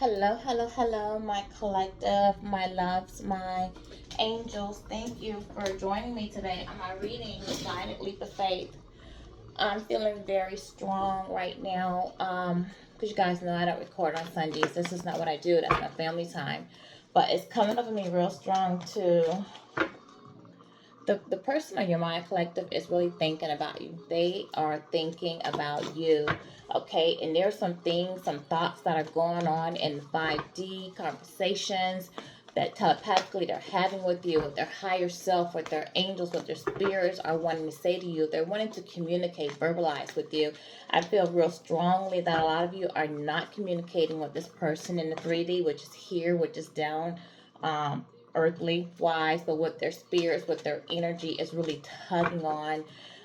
Hello, hello, hello, my collective, my loves, my angels. Thank you for joining me today on my reading, Guided Leap of Faith. I'm feeling very strong right now. Because you guys know I don't record on Sundays. This is not what I do. That's my family time. But it's coming over me real strong to the person on your mind collective is really thinking about you. They are thinking about you. Okay, and there's some things, some thoughts that are going on in the 5D conversations that telepathically they're having with you, with their higher self, with their angels, with their spirits are wanting to say to you. They're wanting to communicate, verbalize with you. I feel real strongly that a lot of you are not communicating with this person in the 3D, which is here, which is down. Earthly wise, but with their spirits, with their energy is really tugging on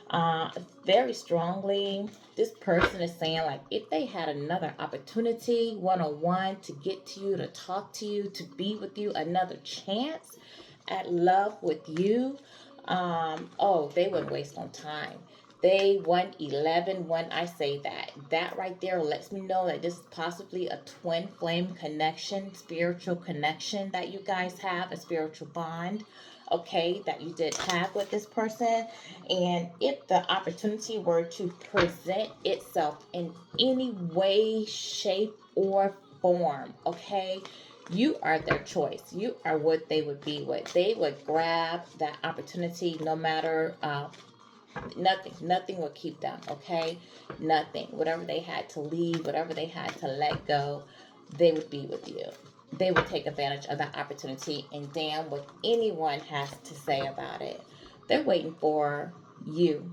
uh, very strongly. This person is saying, like, if they had another opportunity one on one to get to you, to talk to you, to be with you, another chance at love with you, oh, they wouldn't waste no time. They 111 when I say that. That right there lets me know that this is possibly a twin flame connection, spiritual connection that you guys have, a spiritual bond, okay, that you did have with this person. And if the opportunity were to present itself in any way, shape, or form, okay, you are their choice. You are what they would be with. They would grab that opportunity no matter nothing will keep them, okay? Nothing. Whatever they had to leave, whatever they had to let go, they would be with you. They would take advantage of that opportunity and damn what anyone has to say about it. They're waiting for you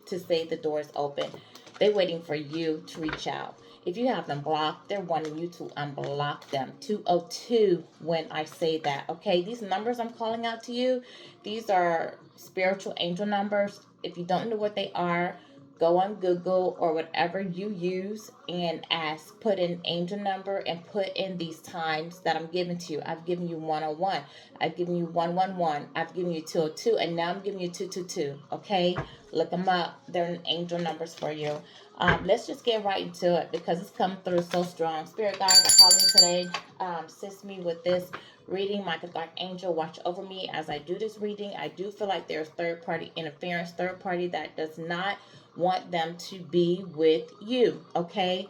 to say the door's open. They're waiting for you to reach out. If you have them blocked, they're wanting you to unblock them. 202 when I say that. Okay, these numbers I'm calling out to you, these are spiritual angel numbers. If you don't know what they are, go on Google or whatever you use and ask, put in angel number and put in these times that I'm giving to you. I've given you 101. I've given you 111. I've given you 202. And now I'm giving you 222. Okay? Look them up. They're angel numbers for you. Let's just get right into it because it's coming through so strong. Spirit guides are calling me today. Assist me with this reading. My dark angel, watch over me as I do this reading. I do feel like there's third party interference, third party that does not want them to be with you. Okay?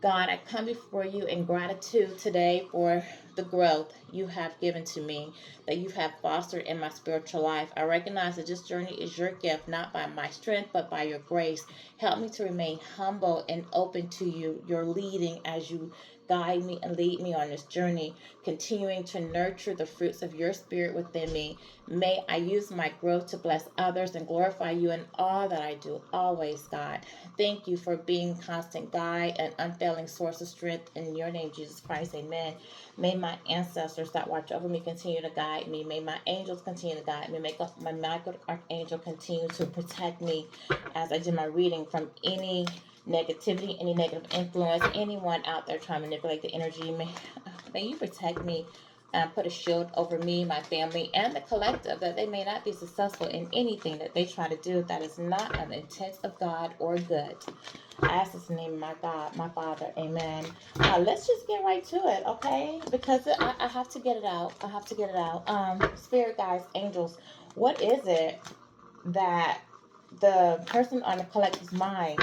God, I come before you in gratitude today for the growth you have given to me, that you have fostered in my spiritual life. I recognize that this journey is your gift, not by my strength, but by your grace. Help me to remain humble and open to you, your leading as you guide me and lead me on this journey, continuing to nurture the fruits of your spirit within me. May I use my growth to bless others and glorify you in all that I do, always, God. Thank you for being constant guide and unfailing source of strength. In your name, Jesus Christ, amen. May my ancestors that watch over me continue to guide me. May my angels continue to guide me. May my Michael Archangel continue to protect me as I do my reading from any negativity, any negative influence, anyone out there trying to manipulate the energy. May you protect me and put a shield over me, my family, and the collective that they may not be successful in anything that they try to do that is not of the intent of God or good. I ask this in the name of my God, my Father, amen. Let's just get right to it, okay? Because I have to get it out. I have to get it out. Spirit guides, angels, what is it that the person on the collective's mind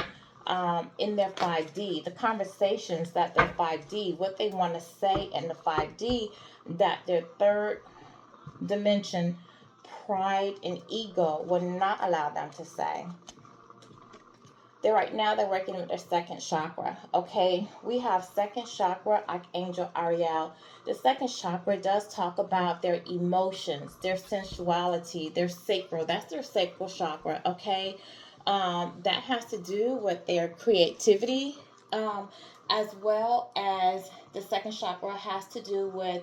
in their 5D, the conversations that their 5D, what they want to say in the 5D, that their third dimension, pride and ego, will not allow them to say? They're working with their second chakra. Okay, we have second chakra, Archangel Ariel. The second chakra does talk about their emotions, their sensuality, their sacral. That's their sacral chakra. Okay, that has to do with their creativity, as well as the second chakra has to do with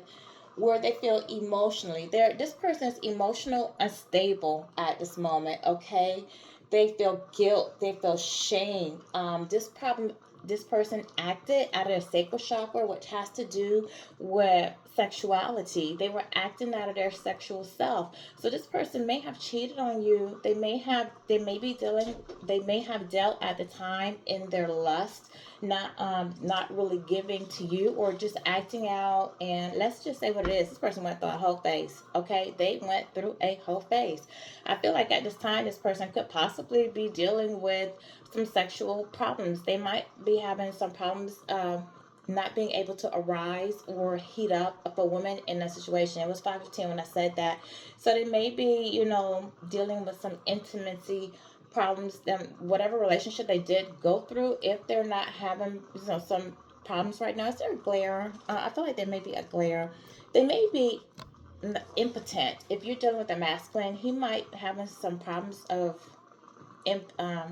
where they feel emotionally. This person is emotional unstable at this moment. Okay, they feel guilt, they feel shame. This person acted out of their sacral chakra, which has to do with sexuality. They were acting out of their sexual self. So this person may have cheated on you. They may have dealt at the time in their lust not really giving to you, or just acting out. And let's just say what it is, this person went through a whole phase. Okay, they went through a whole phase. I feel like at this time this person could possibly be dealing with some sexual problems. They might be having some problems, not being able to arise or heat up a woman in a situation. It was 5:15 when I said that. So they may be, dealing with some intimacy problems. Them, whatever relationship they did go through, if they're not having, some problems right now, is there a glare? I feel like there may be a glare. They may be impotent. If you're dealing with a masculine, he might having some problems of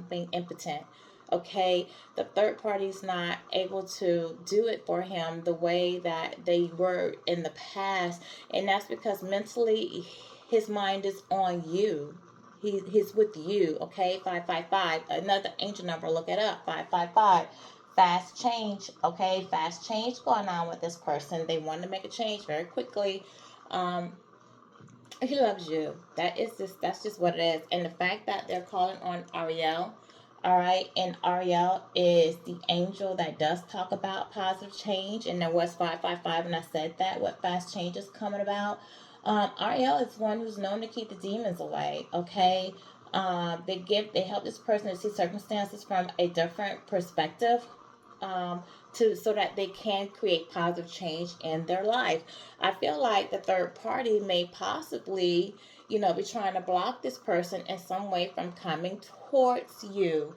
being impotent. Okay, the third party's not able to do it for him the way that they were in the past, and that's because mentally his mind is on you. He's with you. Okay, 555, another angel number. Look it up. 555. Fast change. Okay, fast change going on with this person. They want to make a change very quickly. Um, he loves you. That's just what it is. And the fact that they're calling on Ariel, all right, and Ariel is the angel that does talk about positive change. And there was 555, and I said that what fast change is coming about. Ariel is one who's known to keep the demons away. Okay, they help this person to see circumstances from a different perspective. Um, to so that they can create positive change in their life. I feel like the third party may possibly, be trying to block this person in some way from coming towards you.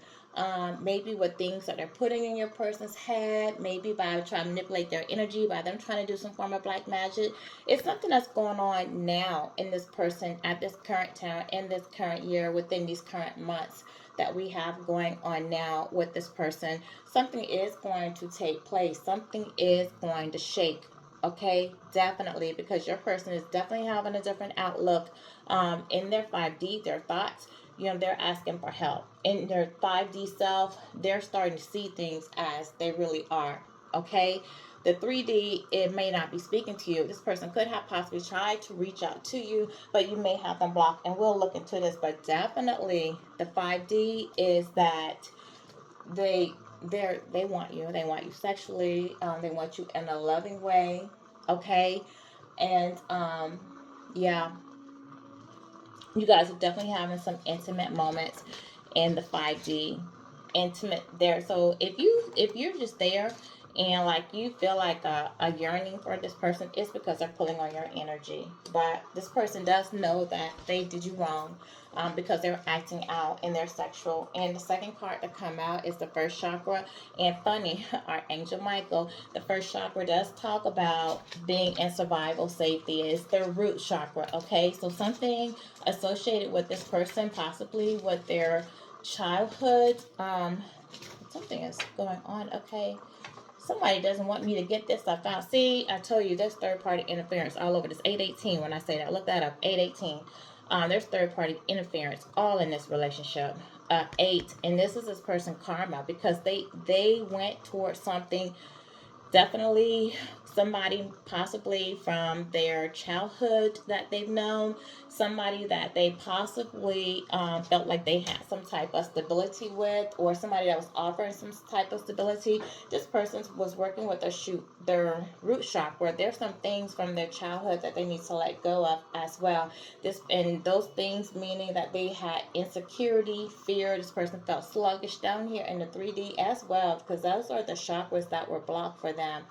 Maybe with things that they're putting in your person's head, maybe by trying to manipulate their energy, by them trying to do some form of black magic. It's something that's going on now in this person at this current time, in this current year, within these current months that we have going on now with this person. Something is going to take place, something is going to shake. Okay, definitely, because your person is definitely having a different outlook in their 5D, their thoughts. They're asking for help. In their 5D self, they're starting to see things as they really are. Okay, the 3D, it may not be speaking to you. This person could have possibly tried to reach out to you, but you may have them blocked, and we'll look into this. But definitely, the 5D is that they they want you. They want you sexually. They want you in a loving way. Okay, and yeah, you guys are definitely having some intimate moments in the 5D, intimate there. So if you're just there and like you feel like a yearning for this person, it's because they're pulling on your energy. But this person does know that they did you wrong, because they're acting out in their sexual. And the second card to come out is the first chakra. And funny, Archangel Michael, the first chakra does talk about being in survival safety. It's their root chakra. Okay, so something associated with this person, possibly with their childhood. Something is going on. Okay, somebody doesn't want me to get this stuff out. See, I told you there's third party interference all over this. 818. When I say that, look that up. 818. There's third party interference all in this relationship. 8, and this is this person karma, because they went towards something. Definitely somebody possibly from their childhood that they've known, somebody that they possibly felt like they had some type of stability with, or somebody that was offering some type of stability. This person was working with their root chakra. There's some things from their childhood that they need to let go of as well. And those things meaning that they had insecurity, fear. This person felt sluggish down here in the 3D as well, because those are the chakras that were blocked for them.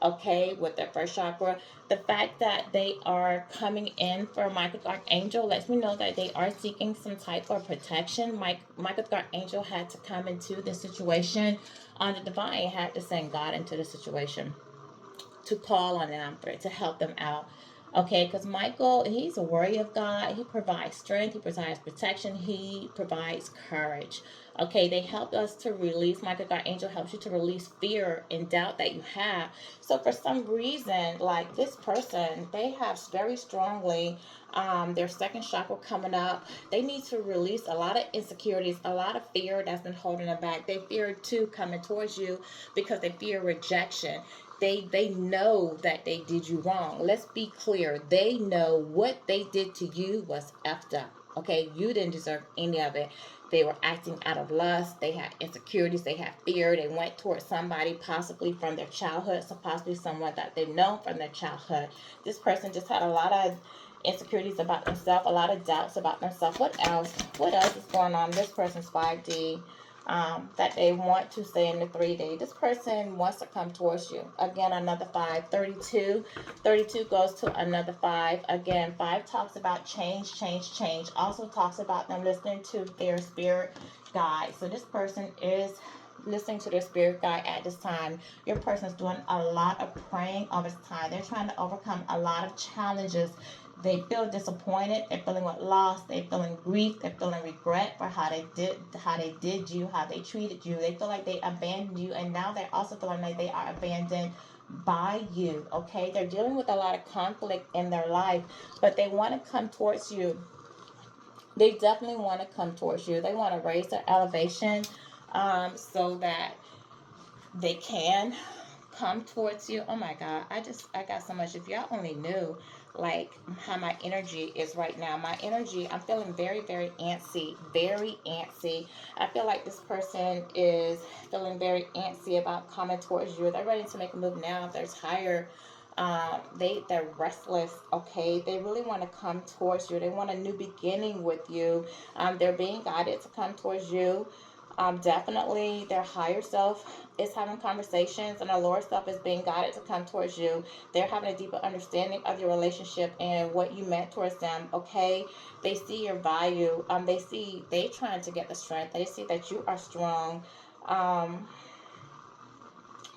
Okay, with their first chakra, the fact that they are coming in for Michael Archangel lets me know that they are seeking some type of protection. Michael Archangel had to come into the situation on the divine, had to send God into the situation to call on them, to help them out. Okay, because Michael, he's a warrior of God. He provides strength, he provides protection, he provides courage. Okay, they help us to release, Michael God Angel helps you to release fear and doubt that you have. So for some reason, like this person, they have very strongly their second chakra coming up. They need to release a lot of insecurities, a lot of fear that's been holding them back. They fear too coming towards you because they fear rejection. They know that they did you wrong. Let's be clear. They know what they did to you was effed up. Okay, you didn't deserve any of it. They were acting out of lust. They had insecurities. They had fear. They went towards somebody possibly from their childhood, so possibly someone that they've known from their childhood. This person just had a lot of insecurities about themselves, a lot of doubts about themselves. What else? What else is going on? This person's 5D. That they want to stay in the 3D. This person wants to come towards you. Again, another 5. 32. 32 goes to another 5. Again, 5 talks about change, change, change. Also talks about them listening to their spirit guide. So this person is listening to their spirit guide at this time. Your person is doing a lot of praying all this time. They're trying to overcome a lot of challenges. They feel disappointed. They're feeling with loss. They're feeling grief. They're feeling regret for how they did you, how they treated you. They feel like they abandoned you, and now they're also feeling like they are abandoned by you. Okay, they're dealing with a lot of conflict in their life, but they want to come towards you. They definitely want to come towards you. They want to raise their elevation, so that they can come towards you. Oh my God, I got so much. If y'all only knew like how my energy is right now. My energy, I'm feeling very, very antsy, very antsy. I feel like this person is feeling very antsy about coming towards you. They're ready to make a move now. They're tired. They're restless. Okay, they really want to come towards you. They want a new beginning with you. They're being guided to come towards you. Definitely their higher self is having conversations, and their lower self is being guided to come towards you. They're having a deeper understanding of your relationship and what you meant towards them. Okay, they see your value. They trying to get the strength. They see that you are strong. um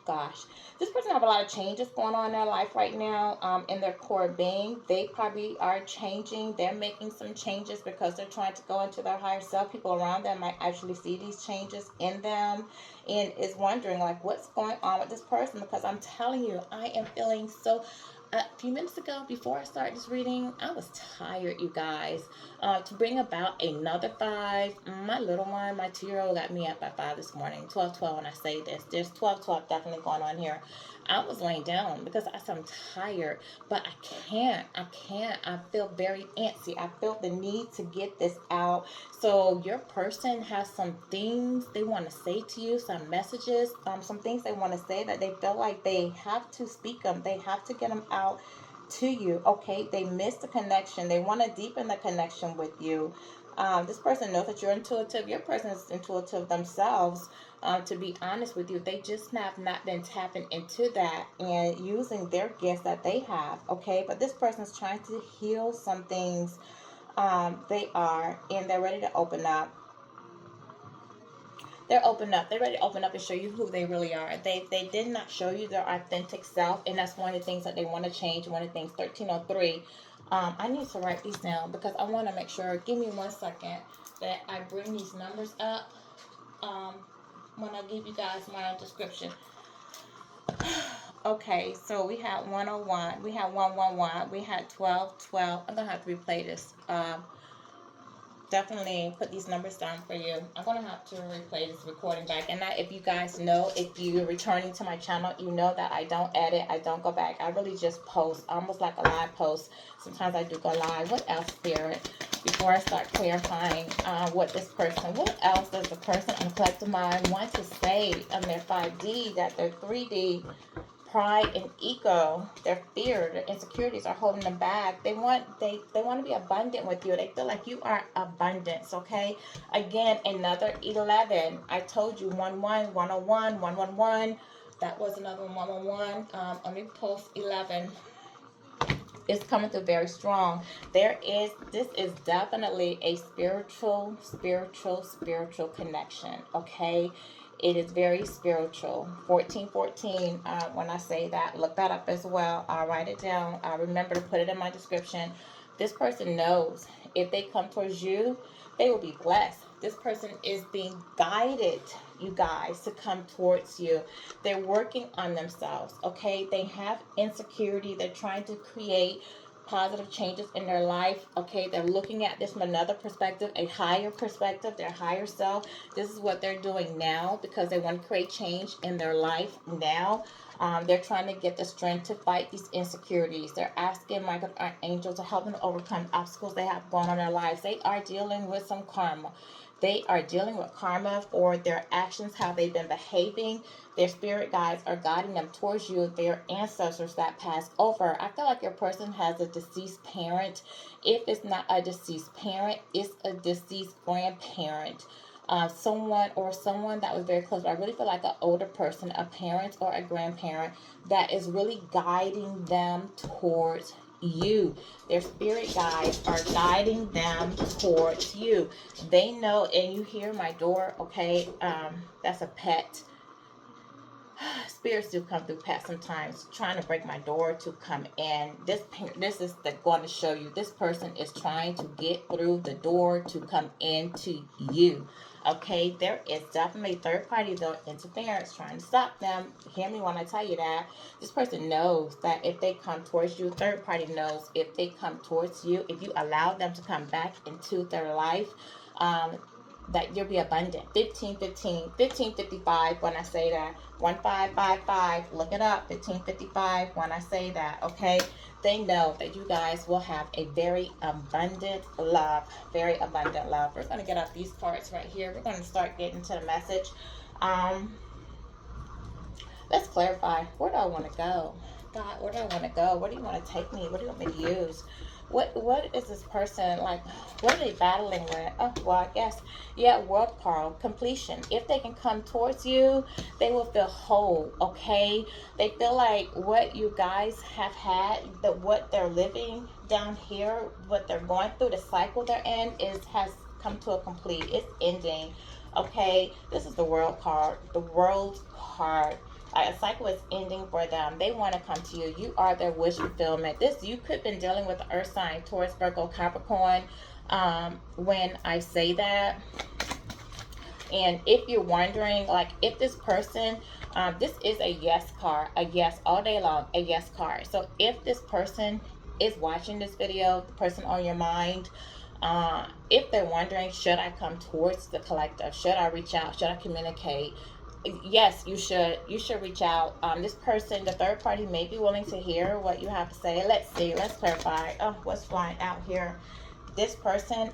Gosh, this person have a lot of changes going on in their life right now. In their core being, they probably are changing. They're making some changes because they're trying to go into their higher self. People around them might actually see these changes in them and is wondering like what's going on with this person, because I'm telling you, I am feeling so. A few minutes ago, before I started this reading, I was tired, you guys. To bring about another 5, my little one, my 2-year-old, got me up at 5 this morning. 12:12 when I say this. There's 12:12 definitely going on here. I was laying down because I'm tired, but I can't. I feel very antsy. I felt the need to get this out. So your person has some things they want to say to you, some messages, some things they want to say that they feel like they have to speak them. They have to get them out to you. Okay, they miss the connection. They want to deepen the connection with you. This person knows that you're intuitive. Your person is intuitive themselves. To be honest with you, they just have not been tapping into that and using their gifts that they have. Okay, but this person is trying to heal some things. They are, and they're ready to open up. They're open up. They're ready to open up and show you who they really are. They did not show you their authentic self, and that's one of the things that they want to change. One of the things, 1303. I need to write these down because I want to make sure. Give me 1 second that I bring these numbers up. Um, when I give you guys my description. Okay, so we had 101, we had 111, we had 1212. I'm gonna have to replay this. Definitely put these numbers down for you. I'm gonna have to replay this recording back. And if you guys know, if you're returning to my channel, you know that I don't edit, I don't go back. I really just post, almost like a live post. Sometimes I do go live. What else, Spirit? Before I start clarifying what else does the person on the collective mind want to say on their 5D that their 3D pride and ego, their fear, their insecurities are holding them back. They want to be abundant with you. They feel like you are abundance. Okay, again, another 11. I told you 11, 101, 111. That was another 111. Let me post 11. It's coming through very strong. This is definitely a spiritual connection. Okay, it is very spiritual. 1414. When I say that, look that up as well. I'll write it down. I remember to put it in my description. This person knows if they come towards you, they will be blessed. This person is being guided, you guys, to come towards you. They're working on themselves. Okay, they have insecurity. They're trying to create positive changes in their life. Okay, they're looking at this from another perspective, a higher perspective, their higher self. This is what they're doing now because they want to create change in their life now. They're trying to get the strength to fight these insecurities. They're asking Michael Archangel to help them overcome obstacles they have going on in their lives. They are dealing with some karma. They are dealing with karma for their actions, how they've been behaving. Their spirit guides are guiding them towards you, their ancestors that passed over. I feel like your person has a deceased parent. If it's not a deceased parent, it's a deceased grandparent. Someone that was very close. But I really feel like an older person, a parent or a grandparent, that is really guiding them towards you. Their spirit guides are guiding them towards you. They know, and you hear my door, okay? That's a pet. Spirits do come through pets sometimes, trying to break my door to come in. This is going to show you this person is trying to get through the door to come into you. Okay, there is definitely third party though interference trying to stop them. Hear me when I tell you that. This person knows that if they come towards you, third party knows if they come towards you, if you allow them to come back into their life, that you'll be abundant. 1515, 1555 when I say that. 1555, look it up. 1555 when I say that, okay? They know that you guys will have a very abundant love. Very abundant love. We're going to get out these cards right here. We're going to start getting to the message. Let's clarify. Where do I want to go? God, where do I want to go? Where do you want to take me? What do you want me to use? What is this person like? What are they battling with? Oh, well, I guess, yeah, world card completion. If they can come towards you, they will feel whole. Okay, they feel like what you guys have had, that what they're living down here, what they're going through, the cycle they're in has come to a complete. It's ending. Okay, this is the world card. The world card. A cycle is ending for them. They want to come to you. You are their wish fulfillment. You could have been dealing with the earth sign, Taurus, Virgo, Capricorn, when I say that. And if you're wondering, like, if this person, this is a yes card, a yes all day long, a yes card. So if this person is watching this video, the person on your mind, if they're wondering, should I come towards the collective? Should I reach out? Should I communicate? Yes, you should reach out. This person, the third party, may be willing to hear what you have to say. Let's see, let's clarify. Oh, what's flying out here? This person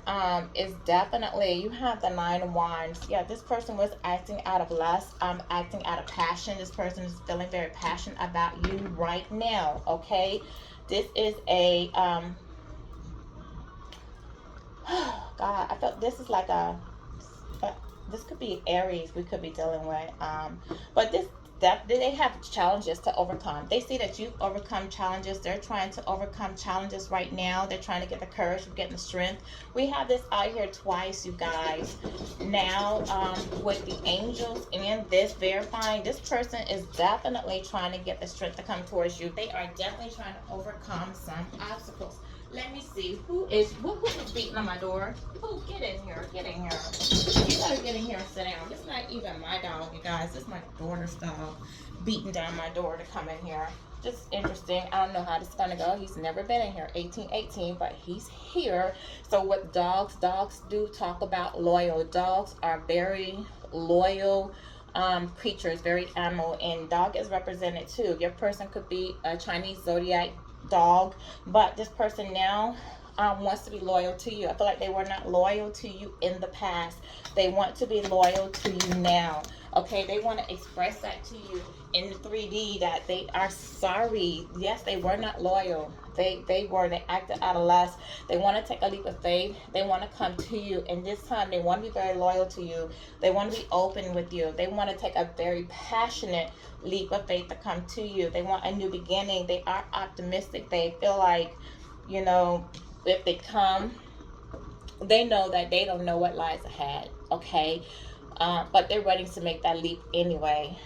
is definitely, you have the 9 of Wands. Yeah, this person was acting out of lust, acting out of passion. This person is feeling very passionate about you right now. Okay, this is a God, I felt this is like this could be Aries we could be dealing with, but they have challenges to overcome. They see that you've overcome challenges. They're trying to overcome challenges right now. They're trying to get the courage, getting the strength. We have this out here twice, you guys. Now, with the angels and this verifying, this person is definitely trying to get the strength to come towards you. They are definitely trying to overcome some obstacles. Let me see. Who is beating on my door? Who? Get in here. Get in here. You gotta get in here and sit down. It's not even my dog, you guys. It's my daughter's dog beating down my door to come in here. Just interesting. I don't know how this is gonna go. He's never been in here. 1818, but he's here. So what dogs do talk about loyal. Dogs are very loyal creatures, very animal, and dog is represented too. Your person could be a Chinese zodiac dog, but this person now wants to be loyal to you. I feel like they were not loyal to you in the past. They want to be loyal to you now. Okay, they want to express that to you in the 3D that they are sorry. Yes, they were not loyal. They acted out of lust. They want to take a leap of faith. They want to come to you, and this time they want to be very loyal to you. They want to be open with you. They want to take a very passionate leap of faith to come to you. They want a new beginning. They are optimistic. They feel like, you know, if they come, they know that they don't know what lies ahead. Okay, but they're ready to make that leap anyway.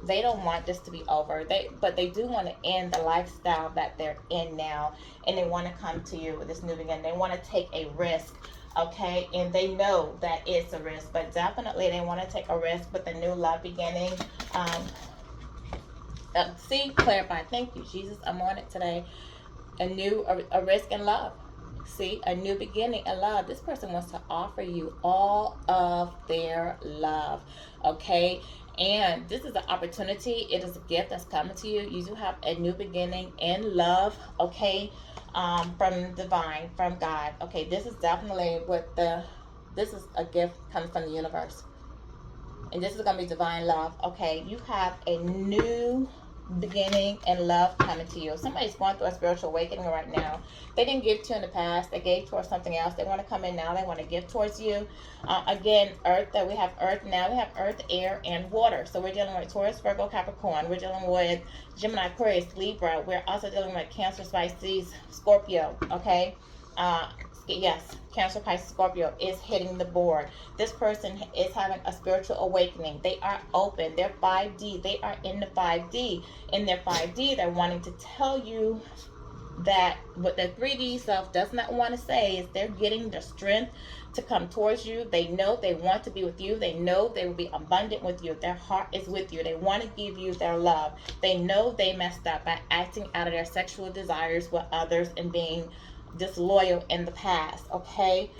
They don't want this to be over. But they do want to end the lifestyle that they're in now, and they want to come to you with this new beginning. They want to take a risk, okay? And they know that it's a risk, but definitely they want to take a risk with a new love beginning. See, clarify. Thank you, Jesus. I'm on it today. a risk in love. See, a new beginning in love. This person wants to offer you all of their love. Okay. And this is an opportunity. It is a gift that's coming to you. You do have a new beginning in love. Okay. From divine, from God. Okay. This is definitely this is a gift coming from the universe. And this is going to be divine love. Okay. You have a new beginning and love coming to you. Somebody's going through a spiritual awakening right now. They didn't give to you in the past. They gave towards something else. They want to come in now. They want to give towards you. Again, earth, that we have earth now. We have earth, air, and water. So we're dealing with Taurus, Virgo, Capricorn. We're dealing with Gemini, Aquarius, Libra. We're also dealing with Cancer, Pisces, Scorpio. Okay. Yes, Cancer, Pisces, Scorpio is hitting the board. This person is having a spiritual awakening. They are open. They're 5D. They are in the 5D. In their 5D, they're wanting to tell you that what the 3D self does not want to say is they're getting the strength to come towards you. They know they want to be with you. They know they will be abundant with you. Their heart is with you. They want to give you their love. They know they messed up by acting out of their sexual desires with others and being disloyal in the past. Okay.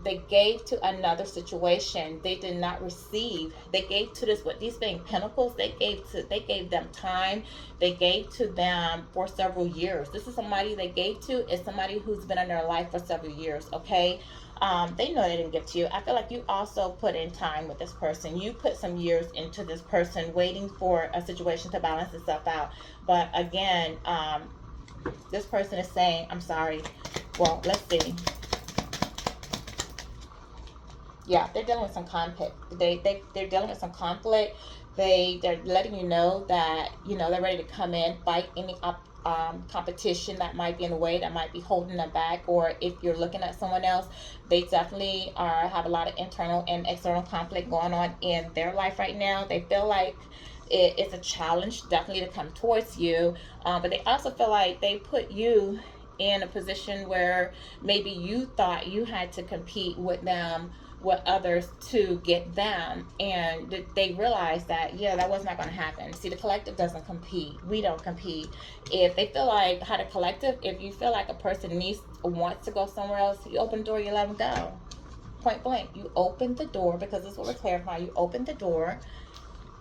They gave to another situation. They did not receive. They gave to this, what these being pentacles, they gave them time. They gave to them for several years. This is somebody they gave to, is somebody who's been in their life for several years. Okay. They know they didn't give to you. I feel like you also put in time with this person. You put some years into this person, waiting for a situation to balance itself out. But again, this person is saying, I'm sorry. Well, let's see. Yeah, they're dealing with some conflict. They're dealing with some conflict. They're letting you know that, they're ready to come in, fight any competition that might be in the way, that might be holding them back. Or if you're looking at someone else, they definitely have a lot of internal and external conflict going on in their life right now. They feel like it's a challenge definitely to come towards you, but they also feel like they put you in a position where maybe you thought you had to compete with them, with others, to get them, and they realized that, yeah, that was not going to happen. See, the collective doesn't compete. We don't compete. If they feel like, how the collective, if you feel like a person wants to go somewhere else, you open the door, you let them go. Point blank, you open the door, because this is what we're clarifying. You open the door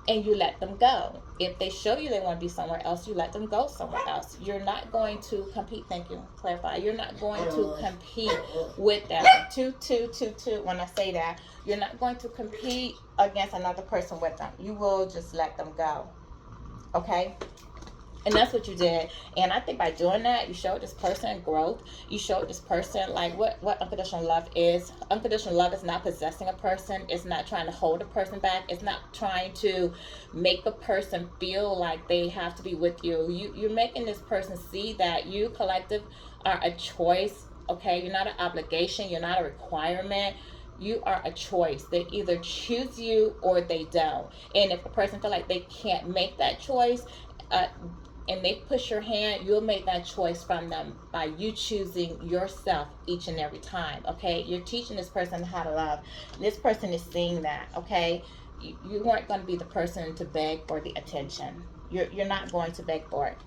and you let them go. If they show you they want to be somewhere else, you let them go somewhere else. You're not going to compete. Thank you. Clarify. You're not going to compete with them. Two. When I say that, you're not going to compete against another person with them. You will just let them go. Okay? And that's what you did. And I think by doing that, you showed this person growth. You showed this person like what unconditional love is. Unconditional love is not possessing a person. It's not trying to hold a person back. It's not trying to make a person feel like they have to be with you. You're making this person see that you, collective, are a choice. Okay? You're not an obligation. You're not a requirement. You are a choice. They either choose you or they don't. And if a person feel like they can't make that choice, and they push your hand, you'll make that choice from them by you choosing yourself each and every time. Okay? You're teaching this person how to love. This person is seeing that. Okay? You weren't going to be the person to beg for the attention. You're not going to beg for it.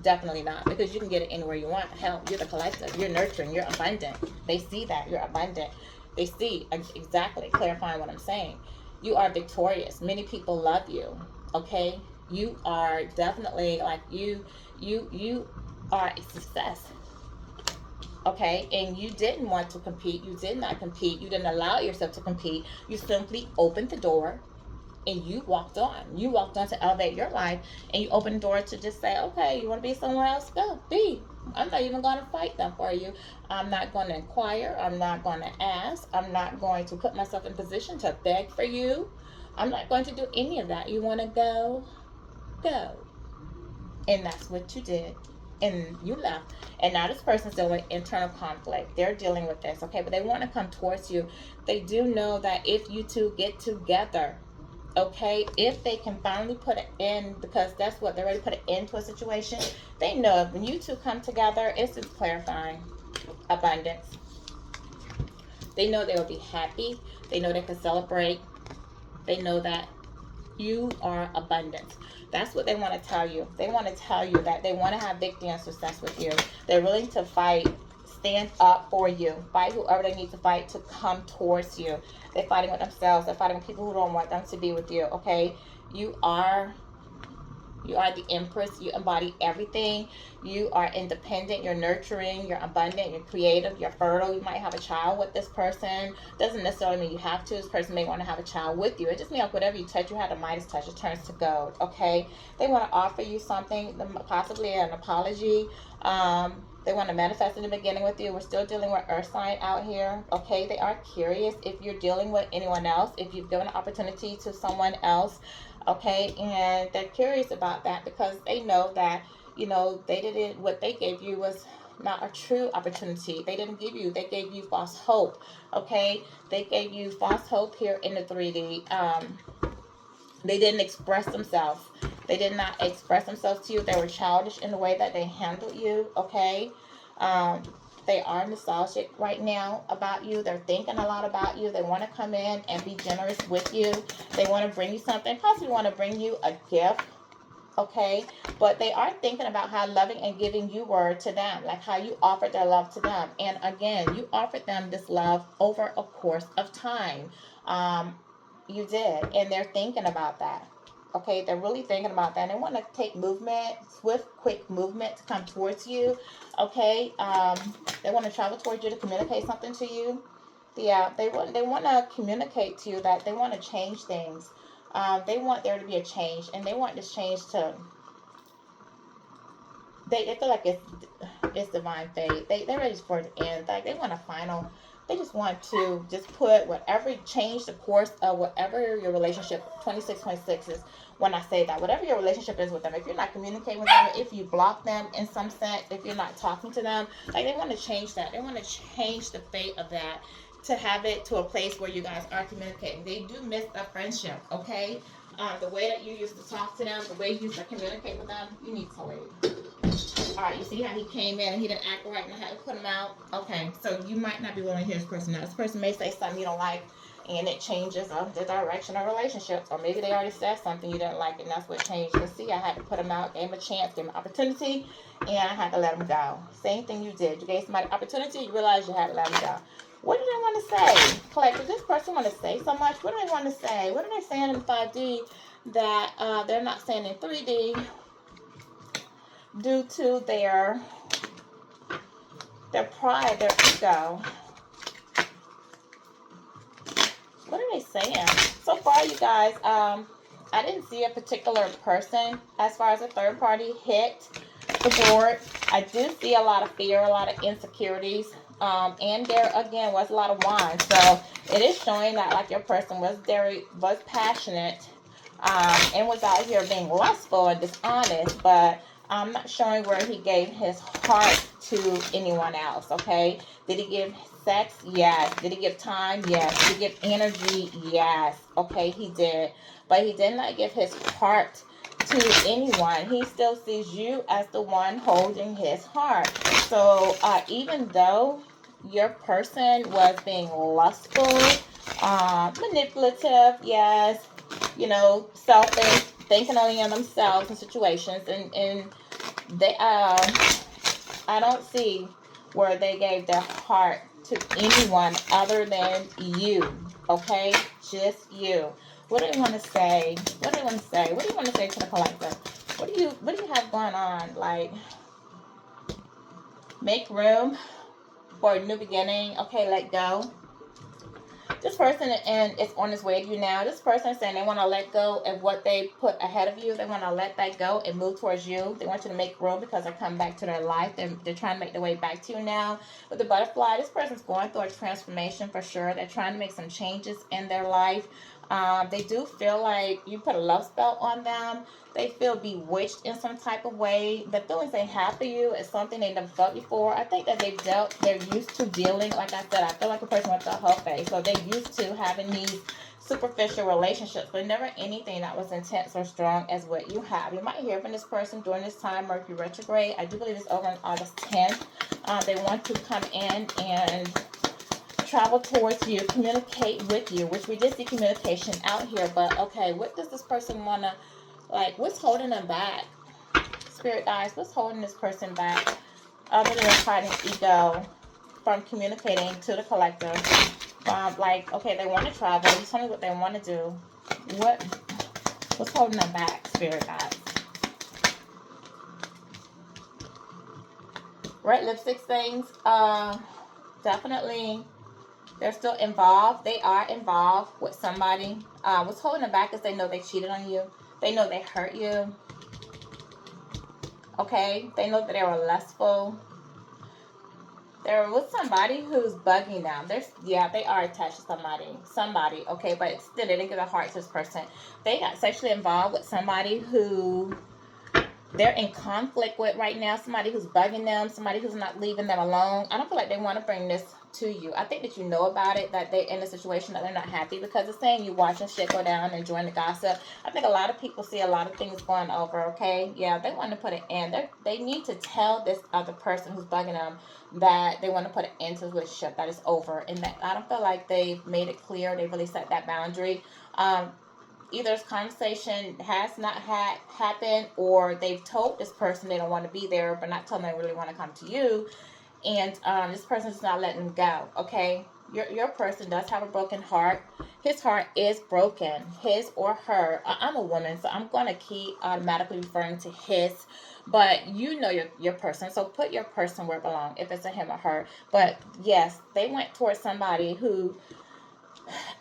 Definitely not, because you can get it anywhere you want. Hell, you're the collective. You're nurturing. You're abundant. They see that. You're abundant. They see exactly, clarifying what I'm saying. You are victorious. Many people love you. Okay? You are definitely like you are a success. Okay? And you didn't want to compete. You did not compete. You didn't allow yourself to compete. You simply opened the door and you walked on. You walked on to elevate your life, and you opened the door to just say, okay, you want to be somewhere else? Go. Be. I'm not even going to fight them for you. I'm not going to inquire. I'm not going to ask. I'm not going to put myself in position to beg for you. I'm not going to do any of that. You want to go? Go. And that's what you did. And you left. And now this person's dealing with internal conflict. They're dealing with this, okay? But they want to come towards you. They do know that if you two get together, okay, if they can finally put it in, because that's what they're ready to put it into a situation. They know when you two come together, it's just clarifying abundance. They know they will be happy. They know they can celebrate. They know that You are abundance. That's what they want to tell you. They want to tell you that they want to have victory and success with you. They're willing to fight, stand up for you, fight whoever they need to fight to come towards you. They're fighting with themselves. They're fighting with people who don't want them to be with you. Okay, you are the empress. You embody everything. You are independent. You're nurturing. You're abundant. You're creative. You're fertile. You might have a child with this person. Doesn't necessarily mean you have to. This person may want to have a child with you. It just means like whatever you touch, you have the Midas touch. It turns to gold. Okay. They want to offer you something, possibly an apology. They want to manifest in the beginning with you. We're still dealing with earth sign out here. Okay. They are curious if you're dealing with anyone else. If you've given an opportunity to someone else. Okay, and they're curious about that because they know that, they didn't, what they gave you was not a true opportunity. They didn't give you, they gave you false hope. Okay, they gave you false hope here in the 3D. They didn't express themselves. They did not express themselves to you. They were childish in the way that they handled you. Okay, they are nostalgic right now about you. They're thinking a lot about you. They want to come in and be generous with you. They want to bring you something. Possibly want to bring you a gift. Okay. But they are thinking about how loving and giving you were to them. Like how you offered their love to them. And again, you offered them this love over a course of time. You did. And they're thinking about that. Okay, they're really thinking about that. They want to take movement, swift, quick movement to come towards you. Okay, they want to travel towards you to communicate something to you. Yeah, they want to communicate to you that they want to change things. They want there to be a change, and they want this change to. They feel like it's divine fate. They're ready for it to end. Like they want a final. They just want to just put whatever, change the course of whatever your relationship, 2626 is when I say that. Whatever your relationship is with them, if you're not communicating with them, if you block them in some sense, if you're not talking to them, like they want to change that. They want to change the fate of that to have it to a place where you guys are communicating. They do miss a friendship, okay? The way that you used to talk to them, the way you used to communicate with them, you need to wait. Alright, you see how he came in and he didn't act right and I had to put him out? Okay, so you might not be willing to hear this person now. This person may say something you don't like and it changes the direction of relationships. Or maybe they already said something you didn't like and that's what changed. You see, I had to put him out, gave him a chance, gave him an opportunity, and I had to let him go. Same thing you did. You gave somebody an opportunity, you realized you had to let him go. What do they want to say? Collective, this person want to say so much. What do they want to say? What are they saying in 5D that they're not saying in 3D? Due to their pride, their ego. What are they saying? So far, you guys, I didn't see a particular person as far as a third party hit the board. I do see a lot of fear, a lot of insecurities. And there again was a lot of wands. So it is showing that like your person was passionate, and was out here being lustful and dishonest, but I'm not showing where he gave his heart to anyone else, okay? Did he give sex? Yes. Did he give time? Yes. Did he give energy? Yes. Okay, he did. But he did not give his heart to anyone. He still sees you as the one holding his heart. So even though your person was being lustful, manipulative, yes, selfish, thinking only on themselves in situations, and they I don't see where they gave their heart to anyone other than you. Okay, just you. What do you want to say? What do you want to say? What do you want to say to the collector? What do you have going on? Like, make room for a new beginning. Okay, let go. This person is on his way to you now. This person is saying they want to let go of what they put ahead of you. They want to let that go and move towards you. They want you to make room because they're coming back to their life. They're trying to make their way back to you now. With the butterfly, this person's going through a transformation for sure. They're trying to make some changes in their life. They do feel like you put a love spell on them. They feel bewitched in some type of way. The feelings they have for you is something they never felt before. I think that they're used to dealing, like I said, I feel like a person with a whole face. So they're used to having these superficial relationships, but never anything that was intense or strong as what you have. You might hear from this person during this time, Mercury retrograde. I do believe it's over on August 10th. They want to come in and travel towards you, communicate with you, which we did see communication out here. But, okay, what does this person want to, like, what's holding them back? Spirit guys, what's holding this person back? Other than fighting ego from communicating to the collector. Like, okay, they want to travel. Just tell me what they want to do. What's holding them back, Spirit guys? Red lipstick things, definitely they're still involved. They are involved with somebody. What's holding them back is they know they cheated on you. They know they hurt you. Okay? They know that they were lustful. They're with somebody who's bugging them. Yeah, they are attached to somebody, okay? But still, they didn't give a heart to this person. They got sexually involved with somebody who they're in conflict with right now, somebody who's bugging them, somebody who's not leaving them alone. I don't feel like they want to bring this to you. I think that you know about it, that they're in a situation that they're not happy, because it's saying you watching shit go down, enjoying the gossip. I think a lot of people see a lot of things going over, okay? Yeah, they want to put it in. They need to tell this other person who's bugging them that they want to put an end to the relationship, that it's over. And that I don't feel like they've made it clear. They really set that boundary. Either this conversation has not happened, or they've told this person they don't want to be there, but not telling them they really want to come to you. And this person's not letting them go, okay? Your person does have a broken heart. His heart is broken, his or her. I'm a woman, so I'm going to keep automatically referring to his. But you know your person, so put your person where it belongs, if it's a him or her. But yes, they went towards somebody who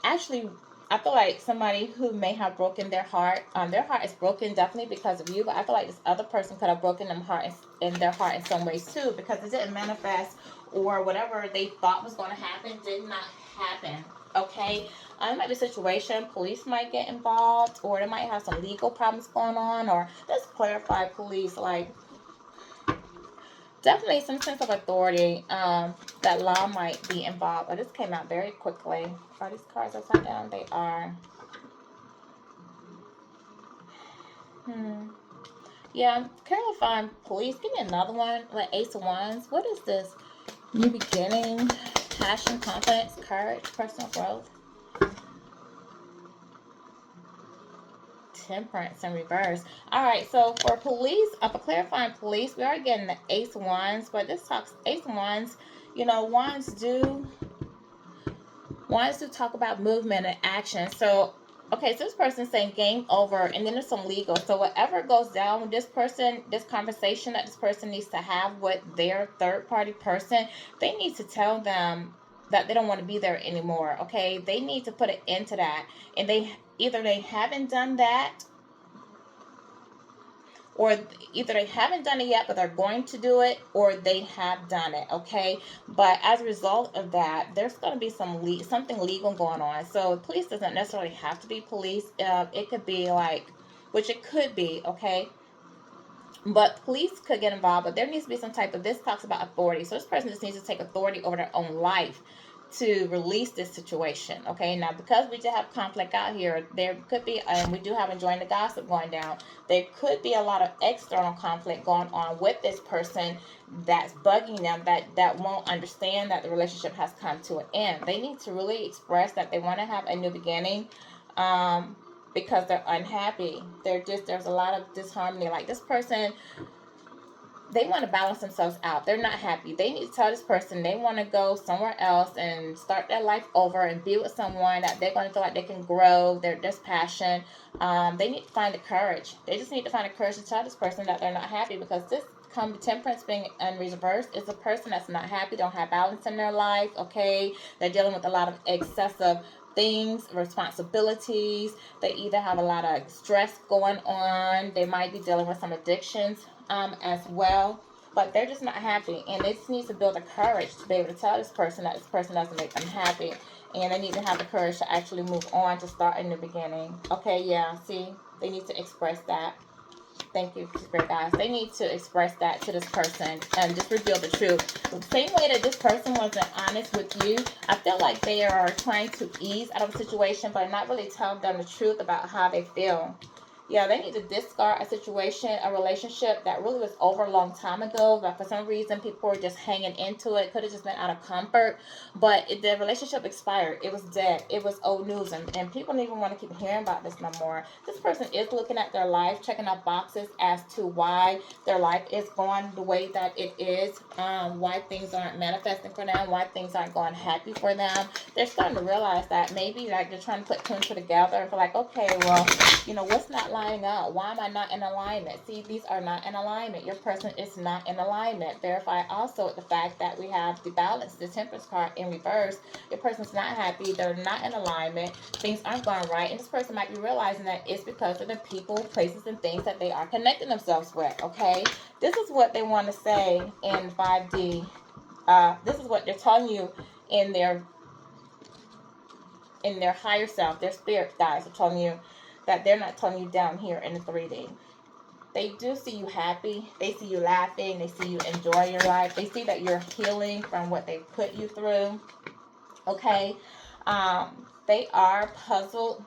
actually, I feel like somebody who may have broken their heart. Their heart is broken definitely because of you, but I feel like this other person could have broken their heart in some ways too, because it didn't manifest, or whatever they thought was going to happen did not happen. Okay, it might be a situation. Police might get involved, or they might have some legal problems going on, or let's clarify police, like definitely some sense of authority. That law might be involved. But this came out very quickly. Are these cards upside down? They are. Yeah, clarifying police. Give me another one. Like Ace of Wands. What is this? New beginning, passion, confidence, courage, personal growth. Temperance in reverse. Alright, so for police, for clarifying police, we are getting the Ace of Wands, but this talks Ace of Wands, you know, Wands do talk about movement and action. So okay, so this person's saying game over, and then there's some legal. So whatever goes down with this person, this conversation that this person needs to have with their third party person, they need to tell them that they don't want to be there anymore. Okay, they need to put an end to that, and either they haven't done that, or either they haven't done it yet, but they're going to do it, or they have done it, okay? But as a result of that, there's going to be something legal going on. So police doesn't necessarily have to be police. It could be like, which it could be, okay? But police could get involved, but there needs to be some type of, this talks about authority. So this person just needs to take authority over their own life to release this situation, okay? Now, because we do have conflict out here, there could be, and we do have enjoying the gossip going down, there could be a lot of external conflict going on with this person that's bugging them, that won't understand that the relationship has come to an end. They need to really express that they want to have a new beginning, because they're unhappy. There's a lot of disharmony. Like this person, they want to balance themselves out. They're not happy. They need to tell this person they want to go somewhere else and start their life over and be with someone that they're going to feel like they can grow. There's passion. They need to find the courage. They just need to find the courage to tell this person that they're not happy, because this temperance being in reverse is a person that's not happy, don't have balance in their life, okay? They're dealing with a lot of excessive things, responsibilities. They either have a lot of stress going on. They might be dealing with some addictions as well, but they're just not happy, and they just need to build the courage to be able to tell this person that this person doesn't make them happy, and they need to have the courage to actually move on, to start in the beginning. Okay, yeah, see, they need to express that. Thank you, Spirit guys. They need to express that to this person and just reveal the truth. The same way that this person wasn't honest with you, I feel like they are trying to ease out of a situation, but not really telling them the truth about how they feel. Yeah, they need to discard a situation, a relationship that really was over a long time ago, but for some reason people were just hanging into it. Could have just been out of comfort, but the relationship expired. It was dead. It was old news, and people don't even want to keep hearing about this no more. This person is looking at their life, checking out boxes as to why their life is going the way that it is, why things aren't manifesting for them, why things aren't going happy for them. They're starting to realize that maybe like they're trying to put two and two together and feel like, okay, well, what's not lining up? Why am I not in alignment? See, these are not in alignment. Your person is not in alignment. Verify also the fact that we have the balance, the temperance card in reverse. Your person's not happy. They're not in alignment. Things aren't going right. And this person might be realizing that it's because of the people, places, and things that they are connecting themselves with, okay? This is what they want to say in 5D. This is what they're telling you in their higher self, their spirit guides are telling you that they're not telling you down here in the 3D. They do see you happy. They see you laughing. They see you enjoy your life. They see that you're healing from what they put you through. Okay? They are puzzled.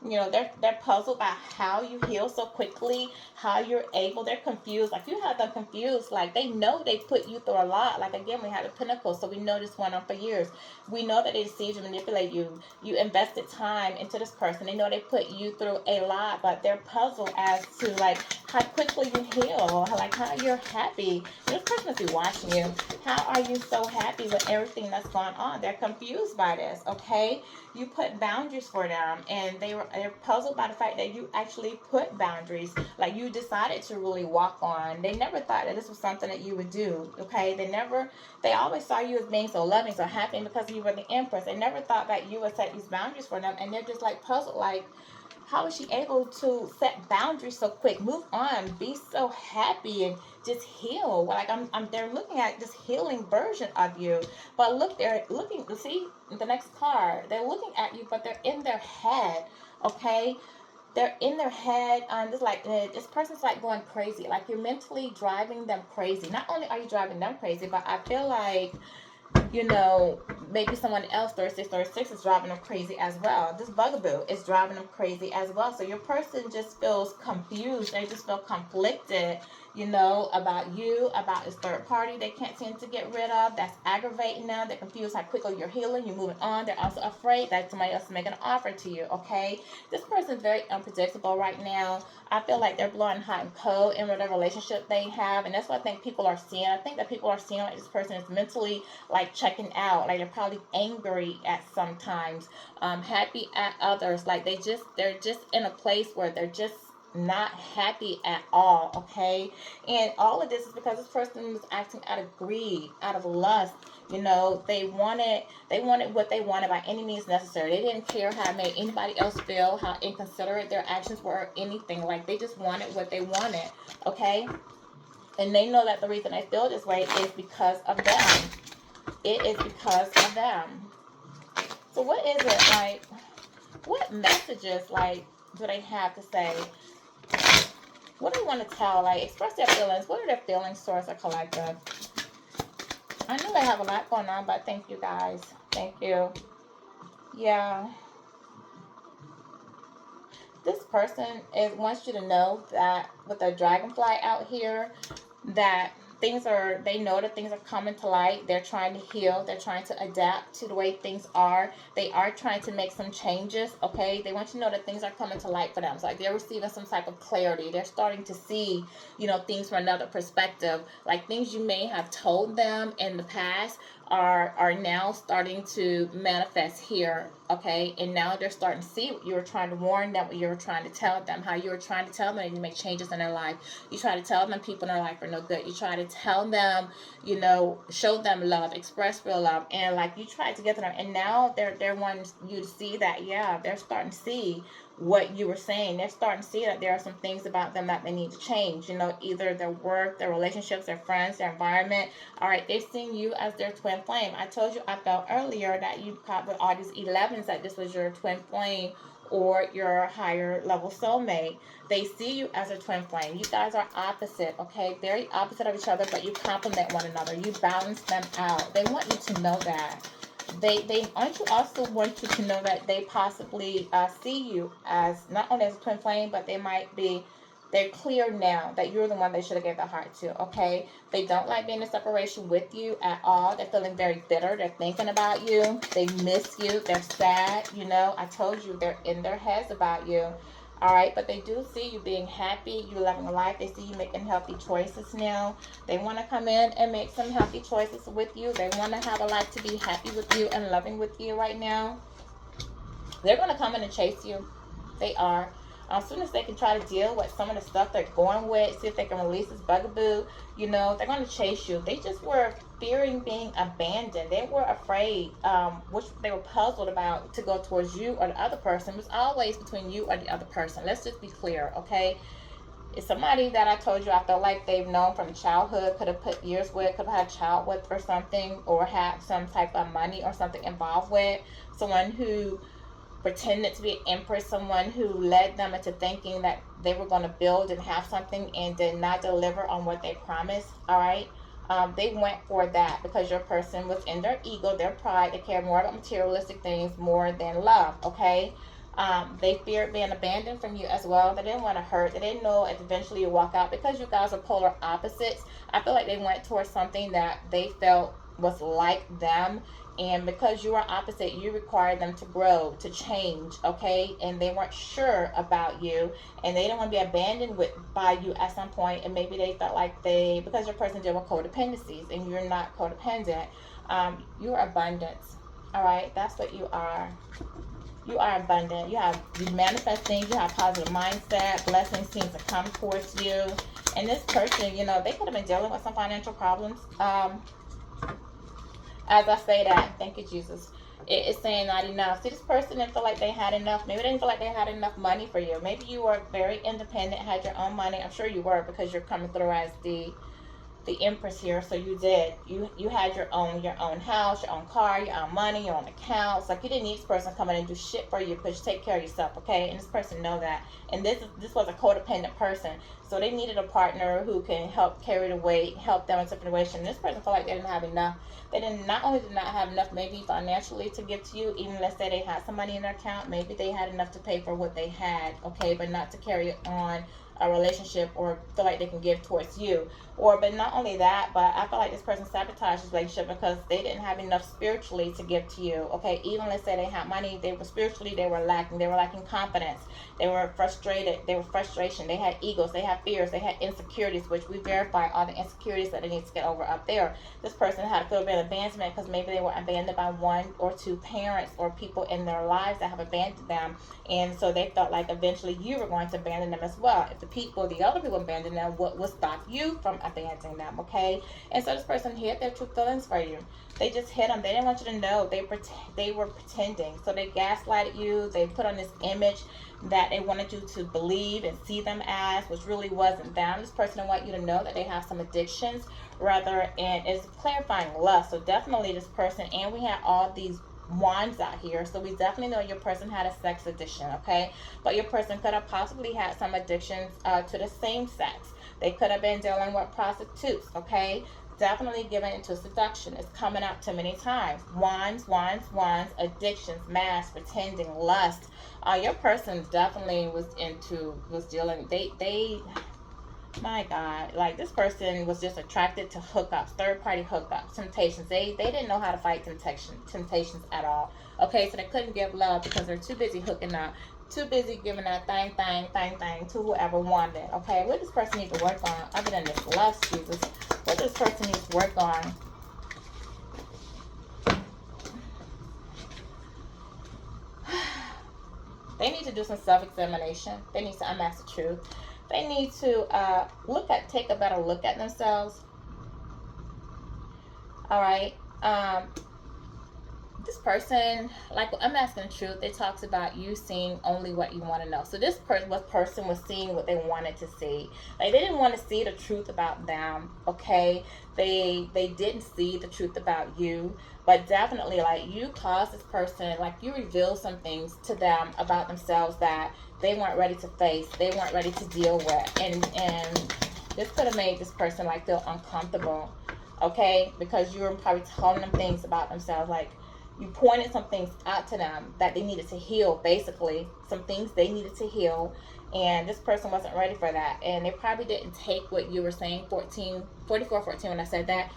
They're puzzled by how you heal so quickly, how you're able. They're confused. Like, you have them confused. Like, they know they put you through a lot. Like, again, we have the pinnacle, so we know this went on for years. We know that they deceived you, manipulate you. You invested time into this person. They know they put you through a lot, but they're puzzled as to, like, how quickly you heal, like, how you're happy. This person must be watching you. How are you so happy with everything that's going on? They're confused by this, okay? You put boundaries for them, and they're puzzled by the fact that you actually put boundaries, like you decided to really walk on. They never thought that this was something that you would do, okay? They always saw you as being so loving, so happy because you were the empress. They never thought that you would set these boundaries for them, and they're just like puzzled, like, how is she able to set boundaries so quick? Move on, be so happy, and just heal. Like, they're looking at this healing version of you. But look, they're looking. See the next card. They're looking at you, but they're in their head. Okay, they're in their head. This person's like going crazy. Like, you're mentally driving them crazy. Not only are you driving them crazy, but I feel like, maybe someone else, 3636, is driving them crazy as well. This bugaboo is driving them crazy as well. So your person just feels confused. They just feel conflicted, about you, about this third party they can't seem to get rid of. That's aggravating them. They're confused how quickly you're healing, you're moving on. They're also afraid that somebody else is making an offer to you, okay? This person is very unpredictable right now. I feel like they're blowing hot and cold in whatever relationship they have, and that's what I think people are seeing. I think that people are seeing like this person is mentally like checking out, like they're probably angry at sometimes, happy at others. Like they're just in a place where they're just not happy at all, okay? And all of this is because this person was acting out of greed, out of lust. They wanted what they wanted by any means necessary. They didn't care how it made anybody else feel, how inconsiderate their actions were, or anything. Like, they just wanted what they wanted, okay? And they know that the reason they feel this way is because of them. It is because of them. So what is it, like, what messages, like, do they have to say? What do they want to tell? Like, express their feelings. What are their feelings towards a collective? I know they have a lot going on, but thank you, guys. Thank you. Yeah. This person wants you to know that with the dragonfly out here, that they know that things are coming to light. They're trying to heal. They're trying to adapt to the way things are. They are trying to make some changes, okay? They want you to know that things are coming to light for them. It's like they're receiving some type of clarity. They're starting to see, things from another perspective. Like, things you may have told them in the past are now starting to manifest here, okay? And now they're starting to see what you were trying to warn them, what you were trying to tell them, how you were trying to tell them to make changes in their life. You try to tell them people in their life are no good. You try to tell them, show them love, express real love, and like you tried to get to them, and now they're wanting you to see that, yeah, they're starting to see what you were saying. They're starting to see that there are some things about them that they need to change, either their work, their relationships, their friends, their environment. All right, they're seeing you as their twin flame. I told you, I felt earlier that you caught with all these 11s that this was your twin flame or your higher level soulmate. They see you as a twin flame. You guys are opposite, okay? Very opposite of each other, but you complement one another. You balance them out. They want you to know that. They aren't you also want you to know that they possibly see you as not only as a twin flame, but they're clear now that you're the one they should have gave their heart to. Okay, they don't like being in separation with you at all. They're feeling very bitter. They're thinking about you. They miss you. They're sad. You know, I told you they're in their heads about you. All right, but they do see you being happy, you loving life. They see you making healthy choices now. They want to come in and make some healthy choices with you. They want to have a life to be happy with you and loving with you right now. They're going to come in and chase you. They are. As soon as they can try to deal with some of the stuff they're going with, see if they can release this bugaboo, you know, they're going to chase you. They just were fearing being abandoned. They were afraid, which they were puzzled about, to go towards you or the other person. It was always between you or the other person. Let's just be clear, okay? It's somebody that I told you I felt like they've known from childhood, could have put years with, could have had a child with or something, or had some type of money or something involved with. Someone who pretended to be an empress, someone who led them into thinking that they were going to build and have something and did not deliver on what they promised. All right. They went for that because your person was in their ego, their pride. They cared more about materialistic things more than love. Okay. They feared being abandoned from you as well. They didn't want to hurt. They didn't know eventually you walk out because you guys are polar opposites. I feel like they went towards something that they felt was like them, and because you are opposite, you require them to grow, to change, okay? And they weren't sure about you, and they didn't want to be abandoned by you at some point. And maybe they felt like because your person dealt with codependencies and you're not codependent, you are abundance. All right, that's what you are. You are abundant. You manifest things. You have positive mindset. Blessings seem to come towards you. And this person, you know, they could have been dealing with some financial problems. As I say that, thank you, Jesus. It's saying not enough. See, this person didn't feel like they had enough. Maybe they didn't feel like they had enough money for you. Maybe you were very independent, had your own money. I'm sure you were, because you're coming through as the empress here. So you did. You had your own house, your own car, your own money, your own accounts. Like, you didn't need this person coming and do shit for you because you take care of yourself, okay? And this person know that. And this was a codependent person. So they needed a partner who can help carry the weight, help them in situation. This person felt like they didn't have enough. They not only did not have enough, maybe financially, to give to you. Even let's say they had some money in their account, maybe they had enough to pay for what they had, okay, but not to carry on a relationship or feel like they can give towards you. But not only that, but I feel like this person sabotaged this relationship because they didn't have enough spiritually to give to you. Okay, even let's say they had money, they were lacking. They were lacking confidence. They were frustrated. They were frustration. They had egos. They had fears. They had insecurities, which we verify all the insecurities that they need to get over up there. This person had a feel of abandonment because maybe they were abandoned by one or two parents or people in their lives that have abandoned them, and so they felt like eventually you were going to abandon them as well. If the other people abandoned them, what would stop you from abandoning them? Okay, and so this person hid their true feelings for you. They just hid them. They didn't want you to know. They were pretending. So they gaslighted you. They put on this image that they wanted you to believe and see them as, which really wasn't them. This person didn't want you to know that they have some addictions, rather, and it's clarifying lust. So definitely this person, and we have all these wands out here, so we definitely know your person had a sex addiction, okay? But your person could have possibly had some addictions to the same sex. They could have been dealing with prostitutes, okay? Definitely given into seduction. It's coming up too many times. Wands, addictions, mask, pretending, lust. Your person definitely was dealing, my God, like, this person was just attracted to hookups, third-party hookups, temptations. They didn't know how to fight temptations at all. Okay, so they couldn't give love because they're too busy hooking up, too busy giving that thing to whoever wanted. Okay, what does this person need to work on other than this lust, Jesus? What does this person need to work on? They need to do some self-examination. They need to unmask the truth. They need to take a better look at themselves. All right. This person, like, I'm asking the truth. It talks about you seeing only what you want to know. So this person was seeing what they wanted to see. Like, they didn't want to see the truth about them. Okay, they didn't see the truth about you. But definitely, like, you caused this person, like, you revealed some things to them about themselves that they weren't ready to face. They weren't ready to deal with, and this could have made this person, like, feel uncomfortable. Okay, because you were probably telling them things about themselves, like, You pointed some things out to them that they needed to heal, basically. Some things they needed to heal. And this person wasn't ready for that. And they probably didn't take what you were saying, 44:14 when I said that.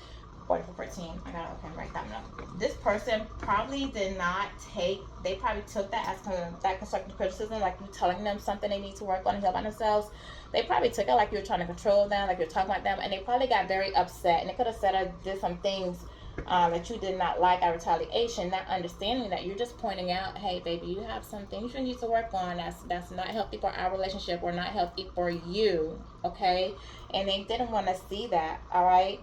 44:14. I gotta write that down. This person probably did not take, they probably took that as that constructive criticism, like you telling them something they need to work on and heal by themselves. They probably took it like you were trying to control them, like you're talking about them, and they probably got very upset. And they could have said or did some things that you did not like, our retaliation, not understanding that you're just pointing out, hey baby, you have some things you need to work on that's not healthy for our relationship or not healthy for you, okay? And they didn't want to see that, all right?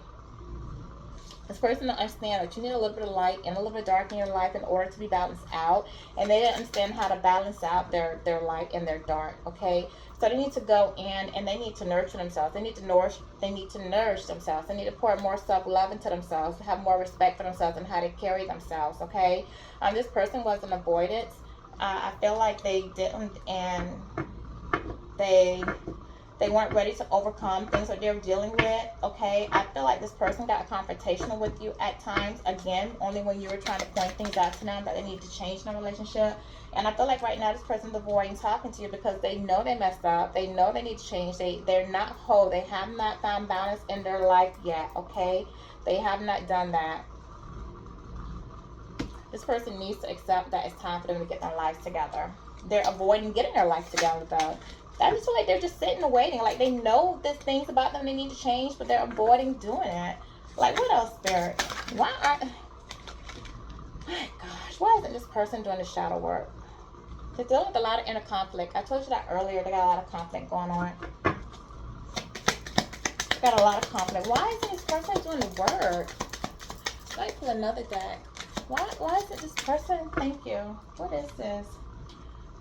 This person don't understand that you need a little bit of light and a little bit of dark in your life in order to be balanced out. And they didn't understand how to balance out their light and their dark, okay? So they need to go in and they need to nurture themselves. They need to nourish themselves. They need to pour more self-love into themselves, have more respect for themselves and how to carry themselves, okay? This person was an avoidance. I feel like they didn't, and they weren't ready to overcome things that they were dealing with, okay? I feel like this person got confrontational with you at times, again, only when you were trying to point things out to them that they need to change in a relationship. And I feel like right now this person's avoiding talking to you because they know they messed up. They know they need to change. They're not whole. They have not found balance in their life yet, okay? They have not done that. This person needs to accept that it's time for them to get their lives together. They're avoiding getting their life together, though. I just feel like they're just sitting and waiting. Like they know there's things about them they need to change, but they're avoiding doing it. Like what else, Spirit? Why aren't... My gosh, why isn't this person doing the shadow work? They're dealing with a lot of inner conflict. I told you that earlier. They got a lot of conflict going on. They got a lot of conflict. Why isn't this person doing the work? Let's pull another deck. Why isn't this person... Thank you. What is this?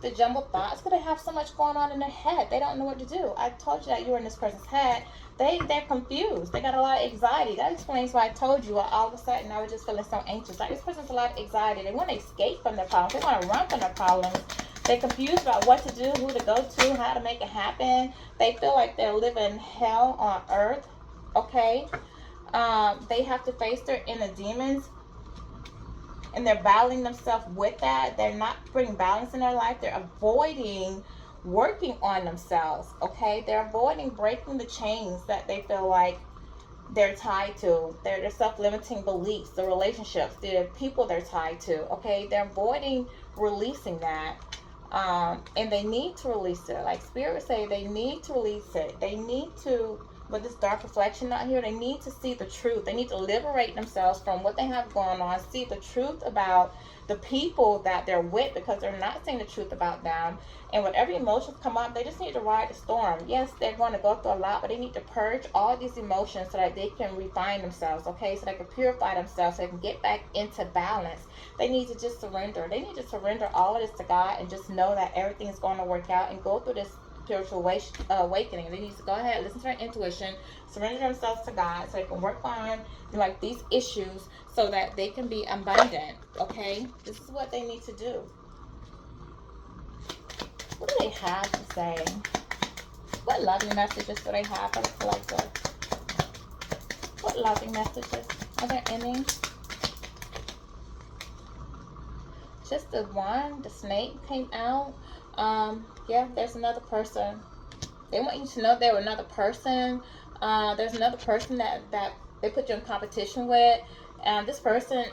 The jumbled thoughts, because they have so much going on in their head. They don't know what to do. I told you that you were in this person's head. They're confused. They got a lot of anxiety. That explains why I told you all of a sudden I was just feeling so anxious. Like this person's a lot of anxiety. They want to escape from their problems. They want to run from their problems. They're confused about what to do, who to go to, how to make it happen. They feel like they're living hell on earth. Okay? They have to face their inner demons. And they're battling themselves with that. They're not bringing balance in their life. They're avoiding working on themselves, okay? They're avoiding breaking the chains that they feel like they're tied to. Their self-limiting beliefs, the relationships, the people they're tied to, okay? They're avoiding releasing that. And they need to release it. Like Spirit say, they need to release it. They need to... With this dark reflection out here, they need to see the truth. They need to liberate themselves from what they have going on, see the truth about the people that they're with, because they're not seeing the truth about them. And whatever emotions come up, they just need to ride the storm. Yes, they're going to go through a lot, but they need to purge all these emotions so that they can refine themselves, okay? So they can purify themselves, so they can get back into balance. They need to just surrender. They need to surrender all of this to God and just know that everything is going to work out and go through this spiritual awakening. They need to go ahead, listen to their intuition, surrender themselves to God so they can work on like these issues so that they can be abundant, okay? This is what they need to do. What do they have to say? What loving messages do they have for the collective? What loving messages? Are there any? Just the one, the snake came out. Yeah, there's another person. They want you to know there were another person. There's another person that they put you in competition with. This person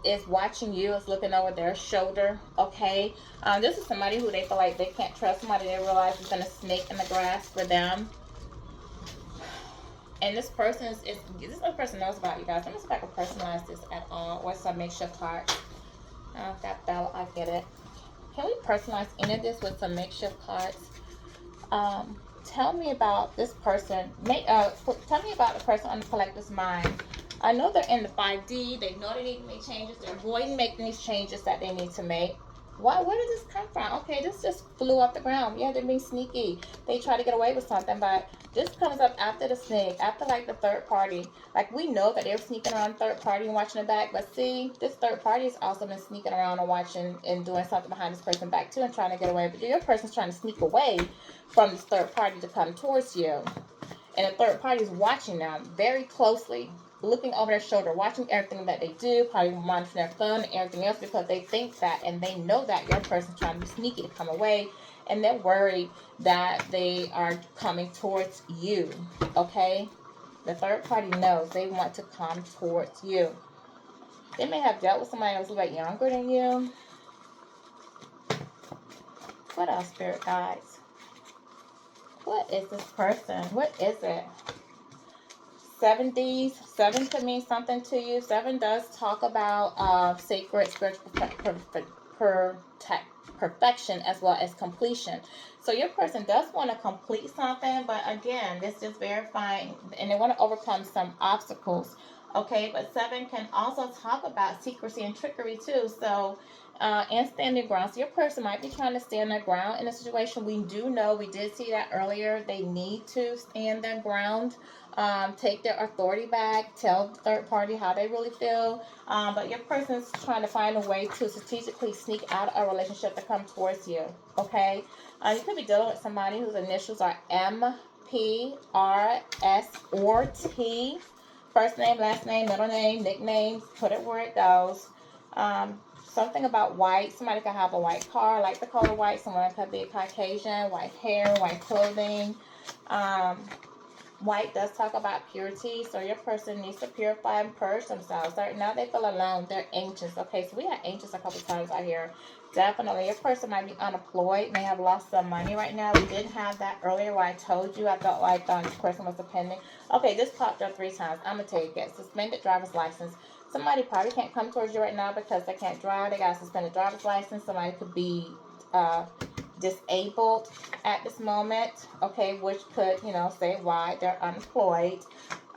is watching you, is looking over their shoulder, okay? This is somebody who they feel like they can't trust, somebody they realize has been a snake in the grass for them. And this person this other person knows about you guys. Let me see if I can personalize this at all. What's a makeshift card? That fell, I get it. Can we personalize any of this with some makeshift cards? Tell me about this person. Tell me about the person on the collective's mind. I know they're in the 5D. They know they need to make changes. They're avoiding making these changes that they need to make. Where did this come from? Okay, this just flew off the ground. Yeah, they're being sneaky. They try to get away with something, but this comes up after the snake, after like the third party. Like we know that they're sneaking around third party and watching the back, but see, this third party has also been sneaking around and watching and doing something behind this person's back too and trying to get away. But your person's trying to sneak away from this third party to come towards you. And the third party is watching them very closely. looking over their shoulder, watching everything that they do, probably monitoring their phone and everything else, because they think that and they know that your person's trying to be sneaky to come away, and they're worried that they are coming towards you, okay? The third party knows they want to come towards you. They may have dealt with somebody else a little bit younger than you. What else, Spirit Guides? What is this person? What is it? 7Ds. 7 could mean something to you. 7 does talk about sacred spiritual perfection as well as completion. So your person does want to complete something, but again, this is verifying, and they want to overcome some obstacles. Okay, but 7 can also talk about secrecy and trickery too. So, and standing ground. So your person might be trying to stand their ground in a situation. We do know, we did see that earlier, they need to stand their ground, take their authority back, tell the third party how they really feel. But your person's trying to find a way to strategically sneak out of a relationship to come towards you. Okay, you could be dealing with somebody whose initials are M, P, R, S, or T. First name, last name, middle name, nicknames, put it where it goes. Something about white. Somebody could have a white car, like the color white. Someone could be a Caucasian, white hair, white clothing. White does talk about purity, so your person needs to purify and purge themselves. Now they feel alone. They're anxious. Okay, so we had anxious a couple times out here. Definitely, your person might be unemployed, may have lost some money right now. We did have that earlier where I told you. I felt like this person was depending. Okay, this popped up 3 times. I'm going to take it. Suspended driver's license. Somebody probably can't come towards you right now because they can't drive. They got a suspended driver's license. Somebody could be disabled at this moment, okay, which could, say why they're unemployed.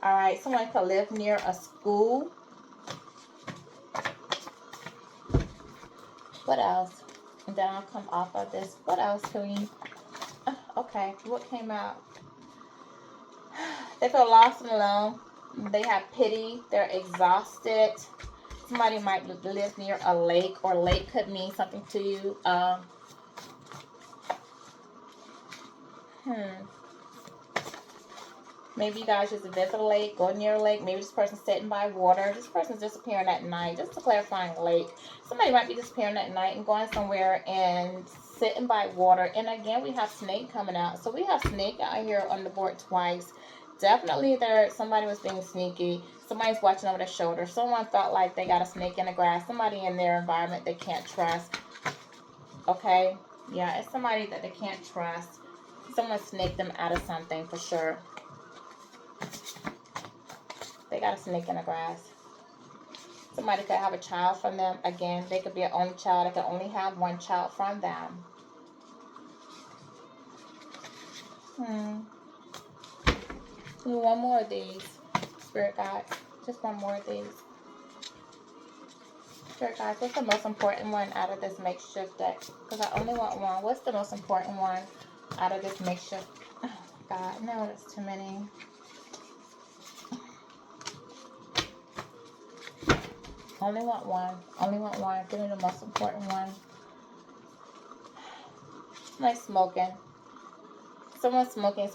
All right, someone could live near a school. What else? And then I'll come off of this. What else can we? Okay, what came out? They feel lost and alone. They have pity. They're exhausted. Somebody might live near a lake, or lake could mean something to you. Maybe you guys just visit a lake, go near a lake. Maybe this person's sitting by water. This person's disappearing at night. Just a clarifying lake. Somebody might be disappearing at night and going somewhere and sitting by water. And again, we have snake coming out. So we have snake out here on the board twice. Definitely somebody was being sneaky. Somebody's watching over their shoulder. Someone felt like they got a snake in the grass. Somebody in their environment they can't trust. Okay? Yeah, it's somebody that they can't trust. Someone snaked them out of something for sure. They got a snake in the grass. Somebody could have a child from them. Again, they could be an only child. They could only have one child from them. One more of these, Spirit Guides. Just one more of these. Spirit Guides, what's the most important one out of this makeshift deck? Because I only want one. What's the most important one out of this makeshift? Oh, God, no, that's too many. Only want one. Only want one. Give me the most important one. Somebody's smoking. Someone's smoking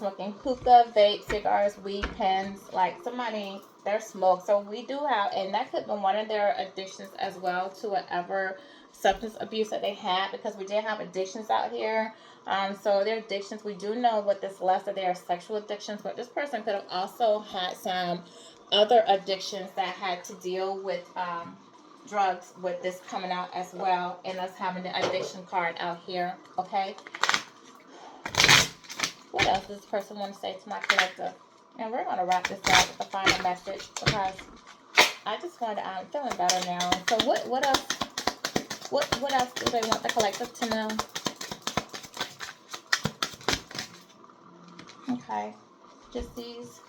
hookah, vape, cigars, weed, pens. Like somebody, they're smoke. So we do have, and that could be one of their addictions as well to whatever substance abuse that they had, because we did have addictions out here. So their addictions, we do know what this left of their sexual addictions, but this person could have also had some other addictions that had to deal with drugs, with this coming out as well, and us having the addiction card out here. Okay, what else does this person want to say to my collective? And we're going to wrap this up with the final message, because I just want to, I'm feeling better now. So what else? What else do they want the collective to know? Okay, just these.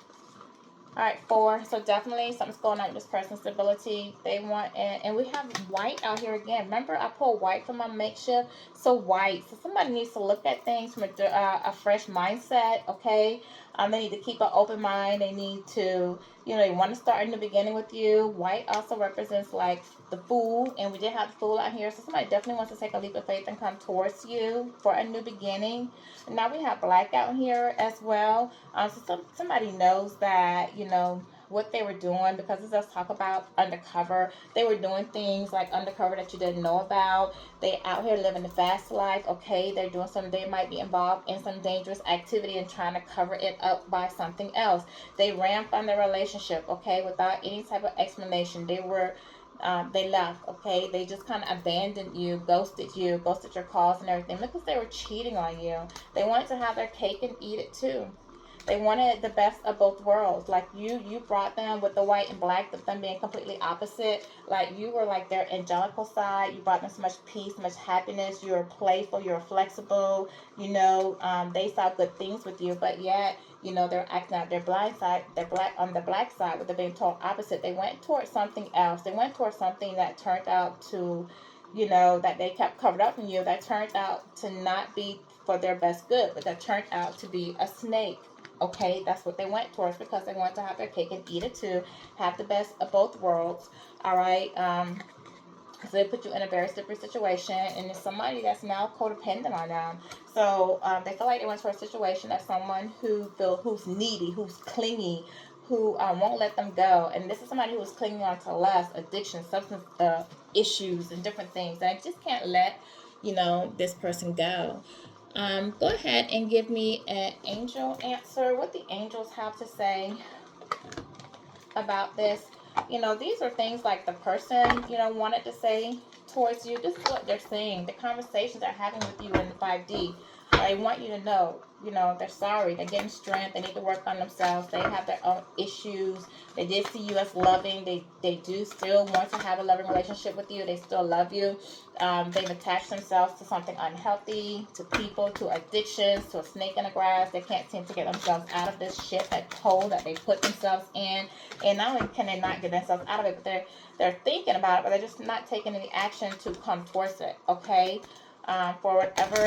All right, 4. So definitely something's going on with this person's stability. They want, and we have white out here again. Remember, I pulled white from my makeshift. So white. So somebody needs to look at things from a fresh mindset. Okay, they need to keep an open mind. They need to, they want to start in the beginning with you. White also represents like the Fool, and we did have the Fool out here. So somebody definitely wants to take a leap of faith and come towards you for a new beginning. Now we have black out here as well. So somebody knows that, what they were doing, because it does talk about undercover. They were doing things like undercover that you didn't know about. They out here living the fast life. Okay, they're doing some. They might be involved in some dangerous activity and trying to cover it up by something else. They ran from the relationship. Okay, without any type of explanation. They left. Okay, they just kind of abandoned you, ghosted you, ghosted your calls and everything because they were cheating on you. They wanted to have their cake and eat it too. They wanted the best of both worlds. Like you brought them with the white and black, but them being completely opposite. Like you were like their angelical side. You brought them so much peace, so much happiness. You were playful. You were flexible. They saw good things with you, but yet, they're acting out their blind side. They're black on the black side, but they're being told opposite. They went towards something else. They went towards something that turned out to, that they kept covered up from you. That turned out to not be for their best good, but that turned out to be a snake. Okay, that's what they went towards because they want to have their cake and eat it too, have the best of both worlds. All right. So they put you in a very slippery situation, and it's somebody that's now codependent on them. So they feel like they went to a situation that's someone who's needy, who's clingy, who won't let them go. And this is somebody who's clinging on to lust, addiction, substance issues, and different things. And I just can't let this person go. Go ahead and give me an angel answer. What the angels have to say about this. These are things like the person, wanted to say towards you. This is what they're saying. The conversations they're having with you in the 5D. They want you to know, they're sorry. They're getting strength. They need to work on themselves. They have their own issues. They did see you as loving. They do still want to have a loving relationship with you. They still love you. They've attached themselves to something unhealthy, to people, to addictions, to a snake in the grass. They can't seem to get themselves out of this shit, that hole that they put themselves in. And not only can they not get themselves out of it, but they're thinking about it, but they're just not taking any action to come towards it. Okay. For whatever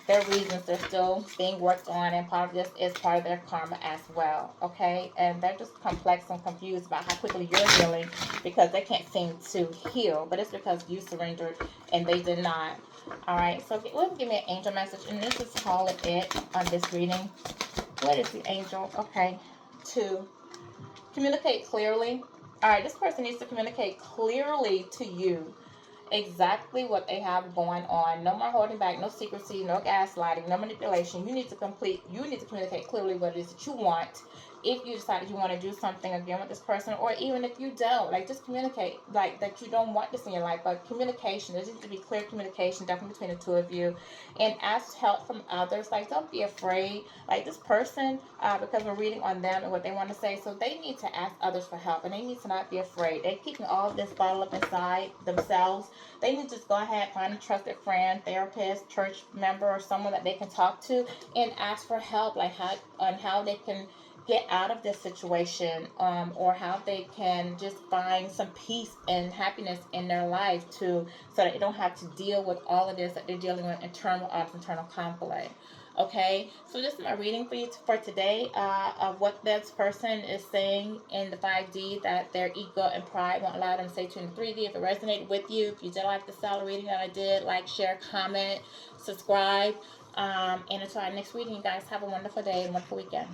their reasons, they're still being worked on, and part of this is part of their karma as well. Okay, and they're just complex and confused about how quickly you're healing because they can't seem to heal, but it's because you surrendered and they did not. All right, so give me an angel message, and this is call it on this reading. What is the angel? Okay, to communicate clearly. All right, this person needs to communicate clearly to you exactly what they have going on. No more holding back, no secrecy, no gaslighting, no manipulation. You need to communicate clearly what it is that you want. If you decide that you want to do something again with this person, or even if you don't, like, just communicate, like, that you don't want this in your life. But communication, there needs to be clear communication definitely between the two of you, and ask help from others. Like, don't be afraid. Like, this person, because we're reading on them and what they want to say, so they need to ask others for help, and they need to not be afraid. They're keeping all of this bottled up inside themselves. They need to just go ahead, find a trusted friend, therapist, church member, or someone that they can talk to and ask for help, like how they can get out of this situation, or how they can just find some peace and happiness in their life so that they don't have to deal with all of this that they're dealing with, internal conflict. Okay, so this is my reading for you for today, of what this person is saying in the 5D, that their ego and pride won't allow them to say to in the 3D. If it resonated with you, if you did like the style reading that I did, like, share, comment, subscribe. And until our next reading, you guys have a wonderful day and wonderful weekend.